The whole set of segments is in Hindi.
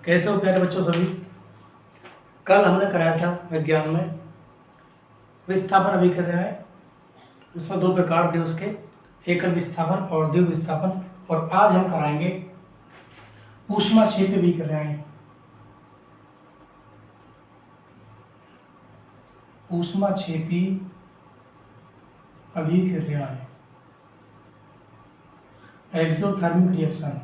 कैसे हो प्यारे बच्चों सभी। कल हमने कराया था विज्ञान में विस्थापन अभिक्रिया है। उसमें दो प्रकार थे उसके, एकल विस्थापन और द्विग विस्थापन। और आज हम कराएंगे ऊष्माक्षेपी अभिक्रियाएं। ऊष्माक्षेपी अभिक्रियाएं, एक्सोथर्मिक रिएक्शन।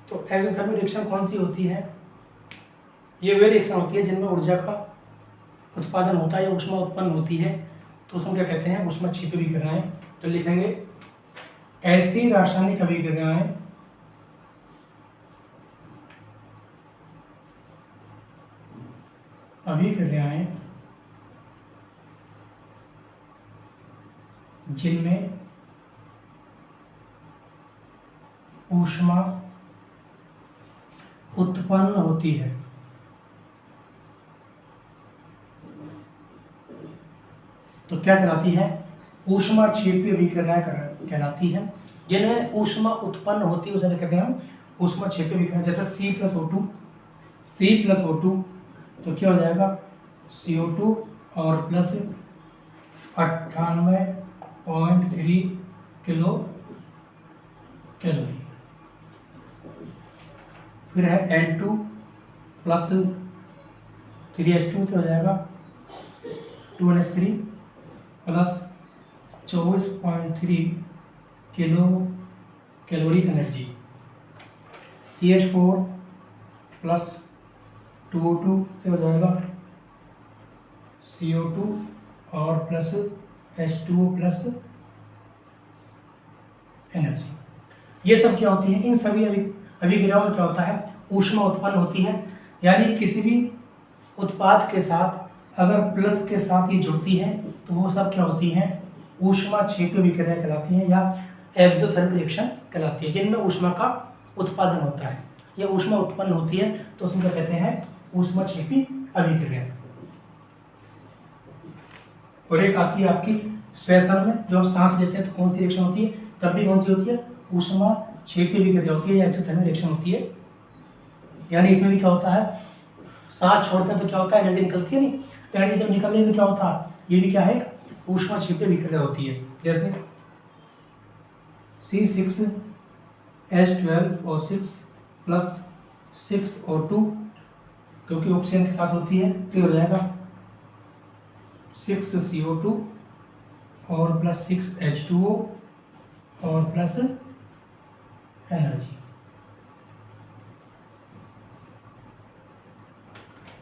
तो एक्सोथर्मिक रिएक्शन कौन सी होती है? ये वे रिएक्शन होती है जिनमें ऊर्जा का उत्पादन होता है या ऊष्मा उत्पन्न होती है, तो उसमें क्या कहते हैं? ऊष्माक्षेपी अभिक्रियाएं। तो लिखेंगे ऐसी रासायनिक अभिक्रियाएं जिनमें ऊष्मा उत्पन्न होती है। तो क्या कहलाती है? ऊष्माक्षेपी अभिक्रियाएं कहलाती है। जिनमें ऊष्मा उत्पन्न होती है उसे कहते हैं हम ऊष्माक्षेपी अभिक्रिया। जैसे C+O2 तो क्या हो जाएगा? CO2 और प्लस 98.3 किलो कैलोरी। फिर है N2 प्लस 3H2 तो हो जाएगा 2NH3 plus 24.3 kilo calorie energy. CH4 plus 2O2 से हो जाएगा CO2 और प्लस H2O प्लस एनर्जी। ये सब क्या होती है? इन सभी अभिक्रियाओं में क्या होता है? ऊष्मा उत्पन्न होती है। यानी किसी भी उत्पाद के साथ अगर प्लस के साथ ये जुड़ती है तो वो सब क्या होती हैं? ऊष्माक्षेपी अभिक्रिया कहलाती हैं या एक्सोथर्मिक रिएक्शन कहलाती है, जिनमें ऊष्मा का उत्पादन होता है या ऊष्मा उत्पन्न होती है, तो उसमें क्या कहते हैं? ऊष्माक्षेपी अभिक्रिया। और एक आती है आपकी श्वसन में, जो हम सांस लेते हैं तो कौन सी रिएक्शन होती है? तब भी कौन सी होती है? ऊष्माक्षेपी अभिक्रिया होती है या एक्सोथर्मिक रिएक्शन होती है। यानी इसमें भी क्या होता है? सांस छोड़ते हैं तो क्या होता है? एनर्जी निकलती है नहीं, तो एनर्जी जब निकल रही है तो क्या होता है? ये भी क्या है? ऊष्माक्षेपी अभिक्रिया होती है। जैसे C6H12O6 प्लस 6O2 क्योंकि ऑक्सीजन के साथ होती है तो हो जाएगा 6CO2 और प्लस 6H2O और प्लस एनर्जी।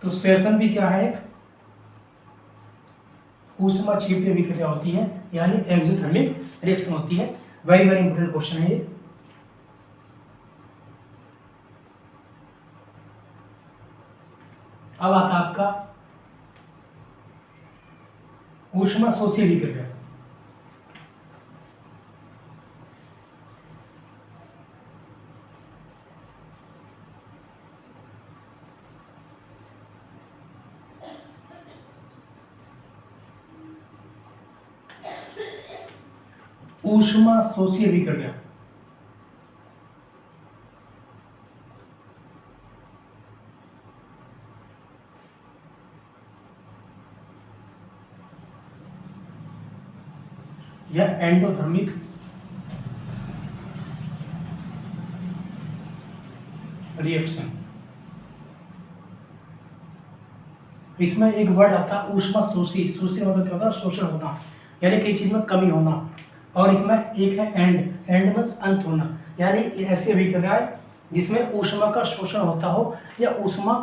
तो श्वसन भी क्या है? एक ऊष्माक्षेपी अभिक्रिया होती है, यानी एक्सोथर्मिक रिएक्शन होती है। वेरी वेरी इंपोर्टेंट क्वेश्चन है ये। अब आता आपका ऊष्माशोषी अभिक्रिया। ऊष्माशोषी अभिक्रिया या एंडोथर्मिक रिएक्शन। इसमें एक वर्ड आता है ऊष्माशोषी। शोषी मतलब क्या होता है? शोषण होना, यानी किसी चीज में कमी होना। और इसमें एक है एंड में अंत होना, यानी ऐसी अभिक्रियाएं जिसमें ऊष्मा का शोषण होता हो या ऊष्मा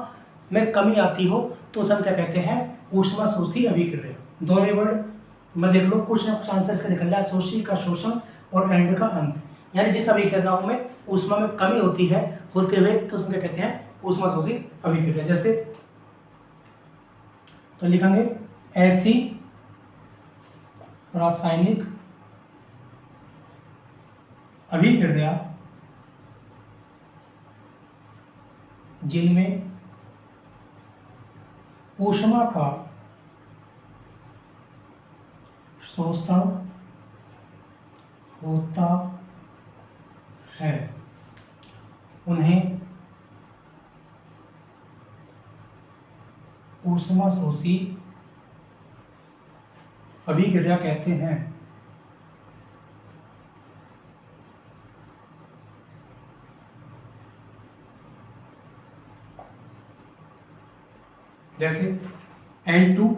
में कमी आती हो तो उसे हम क्या कहते हैं? ऊष्माशोषी अभिक्रिया। दोनों वर्ड में देख लो, कुछ ना कुछ आंसर इसका निकल रहा है। शोषी का शोषण और एंड का अंत, यानी जिस अभिक्रियाओं में ऊष्मा में कमी होती है होते हुए तो उसमें क्या कहते हैं? ऊष्माशोषी अभिक्रिया। जैसे तो लिखेंगे ऐसी रासायनिक अभिक्रिया जिनमें ऊष्मा का शोषण होता है उन्हें ऊष्माशोषी अभिक्रिया कहते हैं। जैसे N2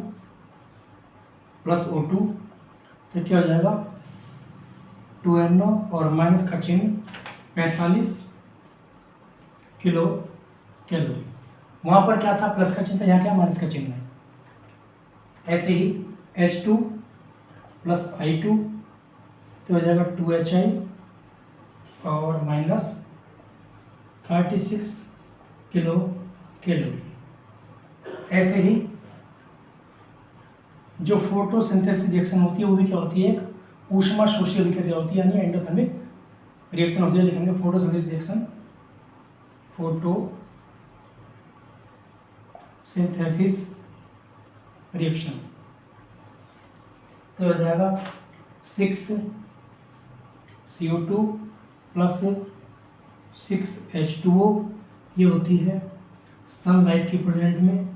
प्लस O2 तो क्या हो जाएगा 2NO और माइनस का चिन्ह 45 किलो कैलोरी। वहाँ पर क्या था, प्लस का चिन्ह था, यहाँ क्या माइनस का चिन्ह है। ऐसे ही H2 प्लस I2 तो हो जाएगा 2HI और माइनस 36 किलो कैलोरी। ऐसे ही जो फोटोसिंथेसिस रिएक्शन होती है वो भी क्या होती है, एक ऊष्मा शोषी अभिक्रिया होती है, यानी एंडोथर्मिक रिएक्शन होती है। लिखेंगे फोटोसिंथेसिस रिएक्शन, फोटोसिंथेसिस रिएक्शन तो हो जाएगा 6CO2 प्लस 6H2O। ये होती है सनलाइट की प्रेजेंट में।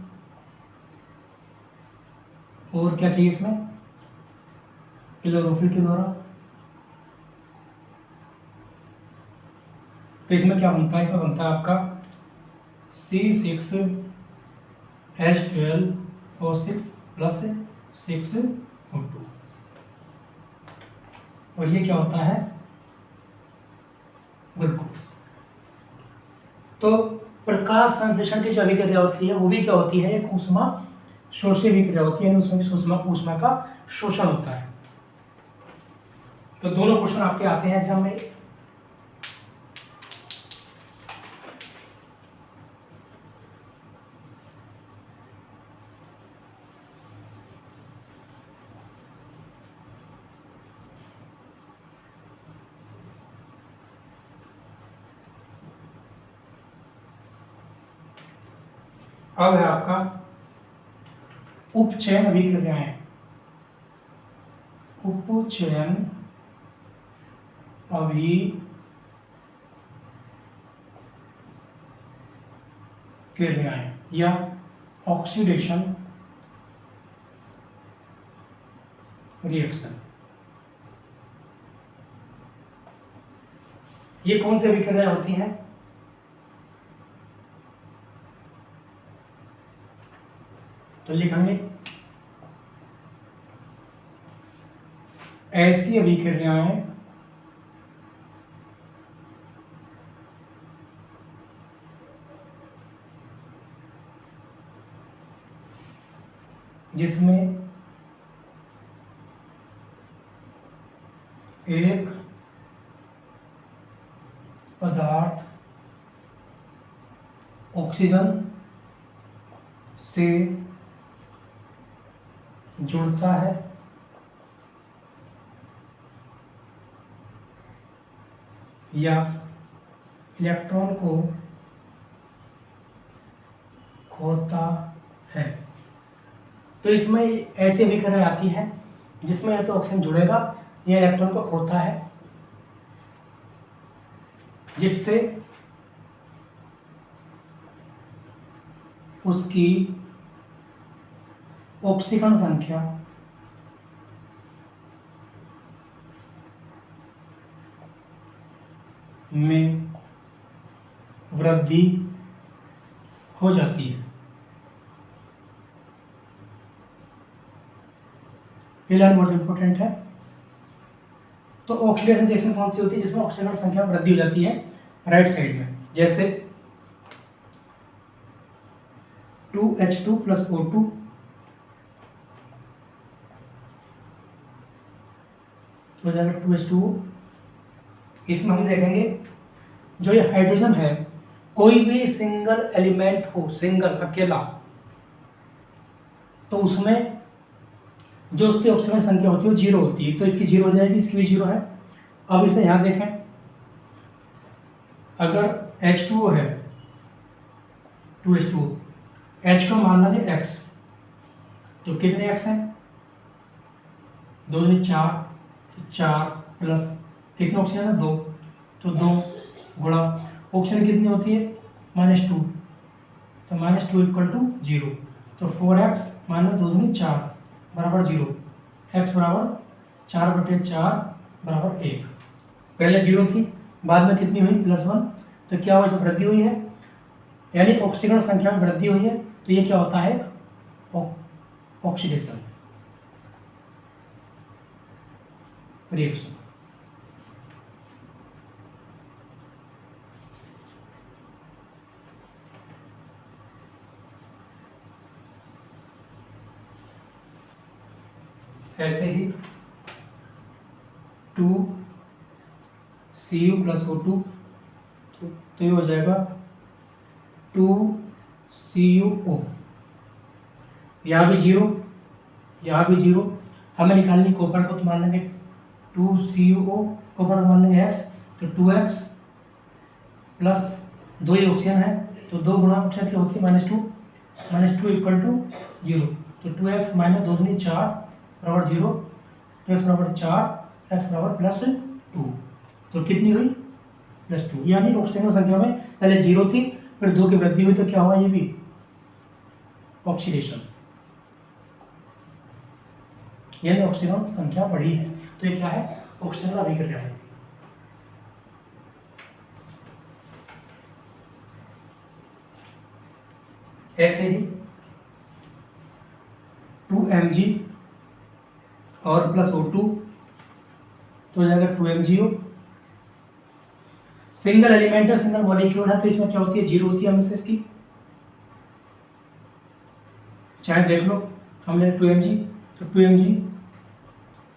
और क्या चाहिए इसमें, क्लोरोफिल के द्वारा। तो इसमें क्या बनता है, इसमें बनता है आपका C6H12O6 प्लस 6O2। और ये क्या होता है, ग्लूकोज। तो प्रकाश संश्लेषण की जो अभिक्रिया होती है वो भी क्या होती है, एक ऊष्मा शोषी अभिक्रिया होती है, उसमें भी ऊष्मा का शोषण होता है। तो दोनों क्वेश्चन आपके आते हैं एग्जाम में। अब है आपका उपचयन अभिक्रियाएं। उपचयन अभिक्रियाएं या ऑक्सीडेशन रिएक्शन, ये कौन सी अभिक्रियाएं होती हैं, तो लिखेंगे ऐसी अभिक्रियाएं जिसमें एक पदार्थ ऑक्सीजन से जुड़ता है या इलेक्ट्रॉन को खोता है। तो इसमें ऐसी अभिक्रिया आती है जिसमें या तो ऑक्सीजन जुड़ेगा या इलेक्ट्रॉन को खोता है, जिससे उसकी ऑक्सीकरण संख्या में वृद्धि हो जाती है। ये लाइन बहुत इंपॉर्टेंट है। तो ऑक्सीडेशन रिएक्शन कौन सी होती है, जिसमें ऑक्सीजन संख्या में वृद्धि हो जाती है राइट साइड में, जैसे 2H2 प्लस O2 हो जाएगा 2H2O। इसमें हम देखेंगे जो ये हाइड्रोजन है, कोई भी सिंगल एलिमेंट हो, सिंगल अकेला, तो उसमें जो उसकी ऑक्सीजन संख्या होती है वो जीरो होती है। तो इसकी जीरो हो जाएगी, इसकी भी जीरो है। अब इसे यहाँ देखें, अगर H2O है 2H2O, H को मान लेंगे X, तो कितने X हैं, 2 दूनी 4, तो 4 प्लस कितने ऑक्सीजन है 2, तो 2 गुणा ऑक्सीजन कितनी होती है -2, तो -2 इक्वल टू 0, तो 4x माइनस 2 दूनी 4 बराबर 0, x बराबर 4/4 बराबर 1। पहले 0 थी, बाद में कितनी हुई +1, तो क्या हुआ, इसमें वृद्धि हुई है, यानी ऑक्सीजन संख्या में वृद्धि हुई है, तो ये क्या होता है ऑक्सीडेशन रिएक्शन। ऐसे ही 2Cu + O2, तो ये हो जाएगा 2CuO, यहाँ भी 0, यहाँ भी 0, हमें निकालनी कॉपर को, तो मान लेंगे 2CuO, कॉपर को मान लेंगे x, तो 2x प्लस 2 ही ऑक्सीजन है, तो 2 गुणा ऑक्सीजन की होती है -2 इक्वल टू 0, तो 2x माइनस 2 दूनी 4 बराबर 0, 2x बराबर 4, x बराबर +2, तो कितनी हुई +2, यानी ऑक्सीजन संख्या में पहले 0 थी, फिर 2 की वृद्धि हुई, तो क्या हुआ, ये भी ऑक्सीडेशन, यानी ऑक्सीजन संख्या बढ़ी है, तो ये क्या है ऑक्सीजन अभिक्रिया है। ऐसे ही 2Mg और प्लस O2, तो हो जाएगा 2MgO, सिंगल एलिमेंट है, सिंगल मॉलिक्यूल है, तो इसमें क्या होती है 0 होती है हमेशा इसकी, चाहे देख लो, हमने 2Mg, तो 2Mg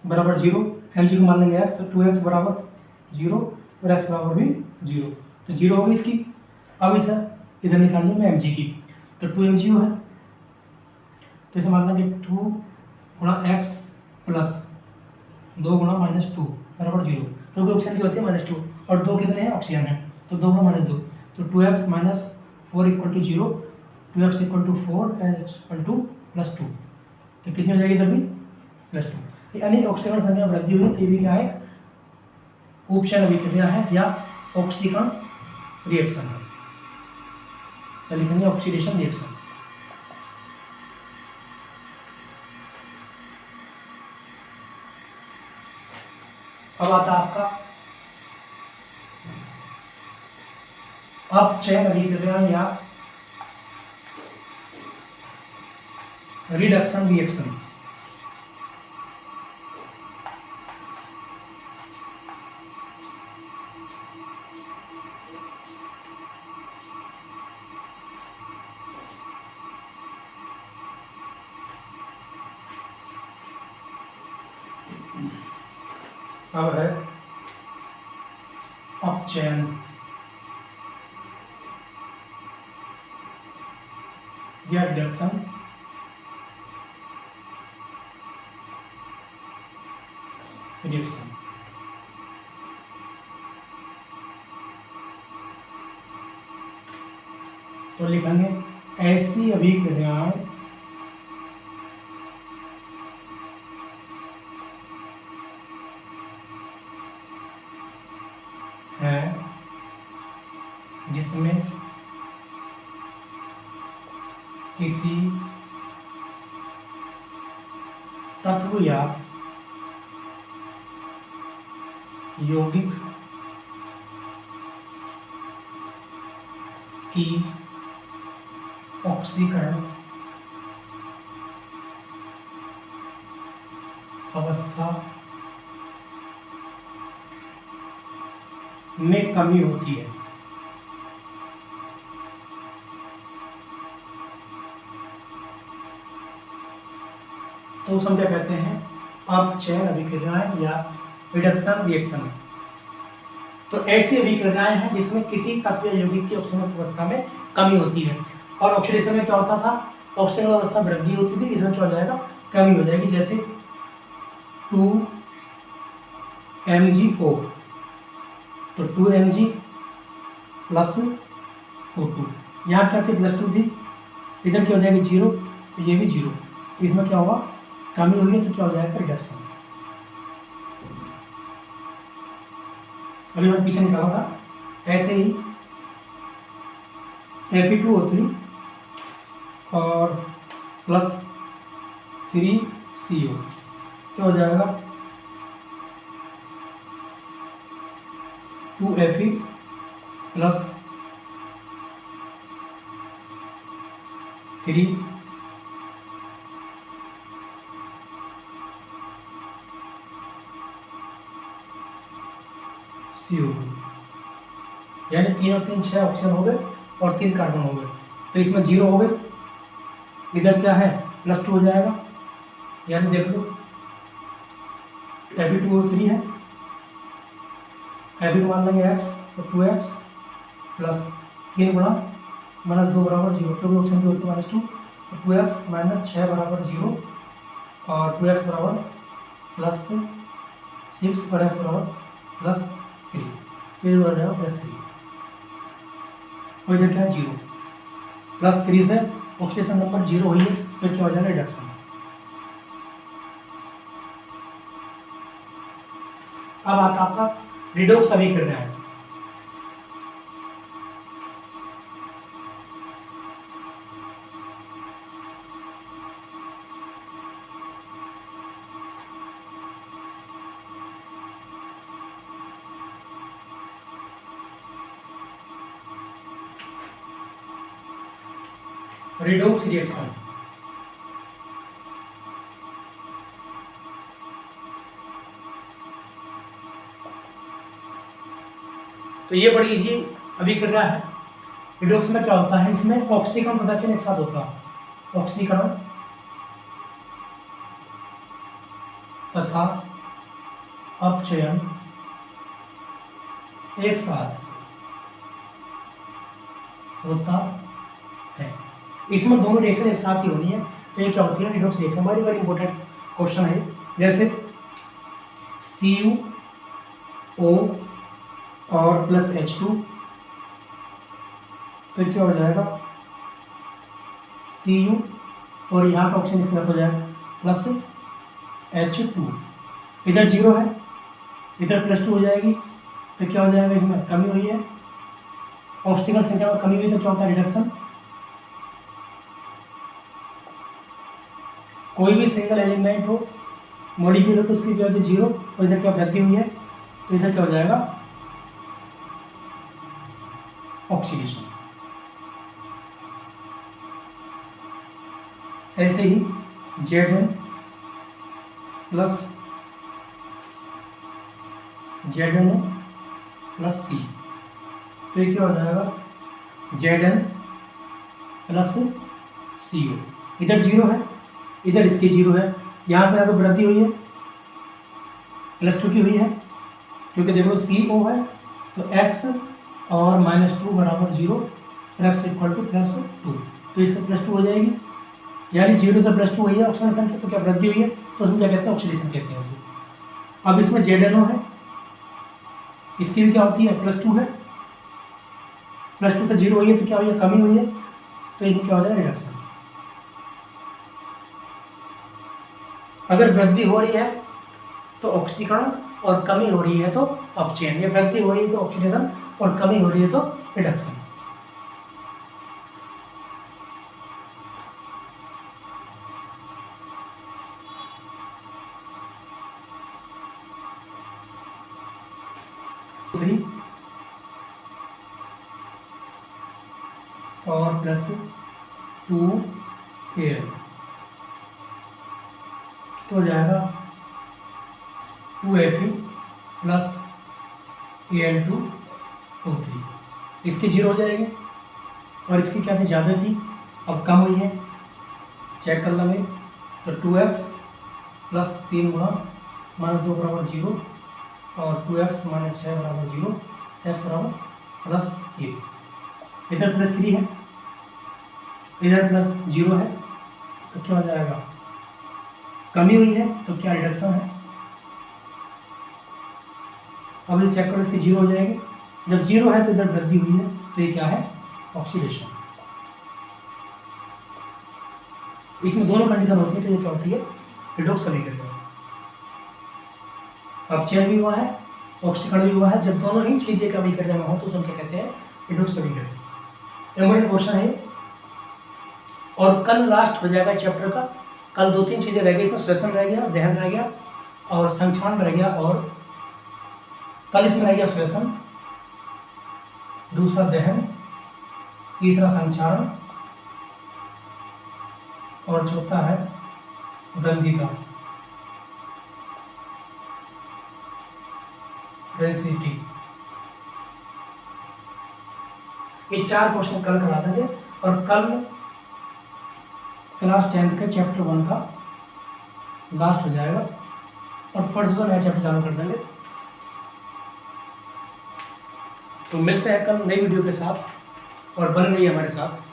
बराबर 0, Mg को मान लेंगे x, तो 2x बराबर 0 और x बराबर भी 0, तो 0 होगी इसकी। अब इधर निकालनी है Mg की, तो 2MgO है, तो इसे मान लेंगे 2 गुणा x प्लस 2 गुणा -2 बराबर 0, क्योंकि ऑक्सीजन की होती है -2 और 2 कितने हैं ऑक्सीजन है, तो 2 गुणा -2, तो 2x minus 4 equal to 0, 2x equal to 4, x equal to +2, तो कितनी हो जाएगी इधर भी +2, यानी ऑक्सीजन संख्या में वृद्धि हुई, तो ये भी क्या है उपचयन अभिक्रिया है या ऑक्सीकरण रिएक्शन है, तो लिखेंगे ऑक्सीडेशन रिएक्शन। अब आता आपका अपचयन अभिक्रिया या रिडक्शन रिएक्शन। अब है अपचयन या रिडक्शन रिएक्शन। तो लिखेंगे ऐसी अभिक्रियाएं हैं जिसमें किसी तत्व या यौगिक की ऑक्सीकरण अवस्था में कमी होती है। तो उस हम क्या कहते हैं अपचयन अभिक्रियाएं या रिडक्शन रिएक्शन। तो ऐसी अभिक्रियाएं हैं जिसमें किसी तत्व या यौगिक की ऑक्सीजन अवस्था में कमी होती है। और ऑक्सीडेशन में क्या होता था, ऑक्सीजन अवस्था में वृद्धि होती थी, इसमें क्या हो जाएगा कमी हो जाएगी। जैसे 2MgO, तो 2Mg प्लस O2, यहाँ क्या थी +2 थी, इधर क्या हो जाएगी 0, तो ये भी 0, तो इसमें क्या होगा कमी हुई है, तो क्या हो जाएगा रिडक्शन। अभी मैंने पीछे निकाला था। ऐसे ही Fe2O3 और प्लस 3CO क्या हो जाएगा 2Fe प्लस 3 CO2, यानी 3 और 3 6 ऑक्सीजन हो गए और 3 कार्बन हो गए। तो इसमें 0 हो गए, इधर क्या है +2 हो जाएगा, यानी देख लो Fe2O3 है, Fe मान लेंगे x, तो 2x प्लस 3 गुणा -2 बराबर 0, क्योंकि ऑप्शन की होती है -2, तो 2x - 6 बराबर 0 और 2x बराबर +6 और x बराबर +3, तो ये हो जाएगा +3 और इधर क्या है 0, +3 से ऑक्सीडेशन नंबर 0 हुई है, तो क्या हो जाएगा रिडक्शन। अब आता आपका रिडोक्स अभी करना है। रिडोक्स रिएक्शन, तो ये बड़ी इजी अभी कर रहा है। रिडोक्स में क्या होता है, इसमें ऑक्सीकरण तथा किन एक साथ होता है, ऑक्सीकरण तथा अपचयन एक साथ होता है। इसमें दोनों रिएक्शन एक साथ ही होनी है, तो ये क्या होती है redox reaction. Very very important question है। जैसे CuO और प्लस H2, तो क्या हो जाएगा Cu और यहाँ का ऑप्शन इसके साथ हो जाएगा प्लस H2, इधर 0 है, इधर +2 हो जाएगी, तो क्या हो जाएगा इसमें कमी हुई है, ऑक्सीजन संख्या में कमी हुई, तो क्या होता है रिडक्शन। कोई भी सिंगल एलिमेंट हो, मॉलिक्यूल हो, तो उसकी क्या होती है 0 और इधर क्या वृद्धि हुई है, तो इधर क्या हो जाएगा ऑक्सीडेशन। ऐसे ही Zn plus ZnO plus C, तो ये क्या हो जाएगा Zn प्लस CO, इधर 0 है, इधर इसकी 0 है, यहाँ से आपको वृद्धि हुई है, +2 की हुई है, क्योंकि देखो CO है तो x और -2 बराबर 0, x इक्वल टू +2, तो इसका +2 हो जाएगी, यानी 0 से +2 हुई है ऑक्सीजन संख्या, तो क्या वृद्धि हुई है, तो उसमें क्या कहते हैं ऑक्सीडेशन कहते हैं उसको। अब इसमें ZnO है, इसकी भी क्या होती है +2 है, +2 से 0 हुई है, तो क्या हुई है कमी हुई है, तो इनमें क्या हो जाएगा रिडक्शन। अगर वृद्धि हो रही है तो ऑक्सीकरण और कमी हो रही है तो अपचयन, या वृद्धि हो रही है तो ऑक्सीडेशन और कमी हो रही है तो रिडक्शन। और +2Al, तो हो जाएगा 2Fe प्लस Al2O3, इसकी 0 हो जाएगी और इसकी क्या थी ज़्यादा थी, अब कम हुई है, चेक कर लेंगे, तो 2x प्लस 3 गुणा -2 बराबर 0 और 2x - 6 बराबर 0, x बराबर +3, इधर +3 है, इधर +0 है, तो क्या हो जाएगा कमी हुई है, तो क्या रिडक्शन है। अब इस चेक करो, इसकी 0 हो जाएगी, जब 0 है तो इधर वृद्धि हुई है, तो ये क्या है ऑक्सीडेशन। इसमें दोनों कंडीशन होती है, तो ये क्या होती है रिडोक्स समीकरण। अपचयन भी हुआ है ऑक्सीकरण भी हुआ है। जब दोनों ही चीज़ें का अभिक्रिया में हो तो उसको क्या कहते हैं, रिडॉक्स अभिक्रिया। इम्पोर्टेंट क्वेश्चन है। और कल लास्ट हो जाएगा चैप्टर का। कल 2-3 चीज़ें रह गई, इसमें श्वसन रह गया, दहन रह गया और संक्षारण रह गया। और कल इसमें रह गया श्वसन, दूसरा दहन, तीसरा संक्षारण और चौथा है गंधिता, डेंसिटी। ये 4 क्वेश्चन कल करा देंगे और कल क्लास 10th के चैप्टर 1 का लास्ट हो जाएगा और परसों से नया चैप्टर चालू कर देंगे। तो मिलते हैं कल नई वीडियो के साथ और बने रहिए हमारे साथ।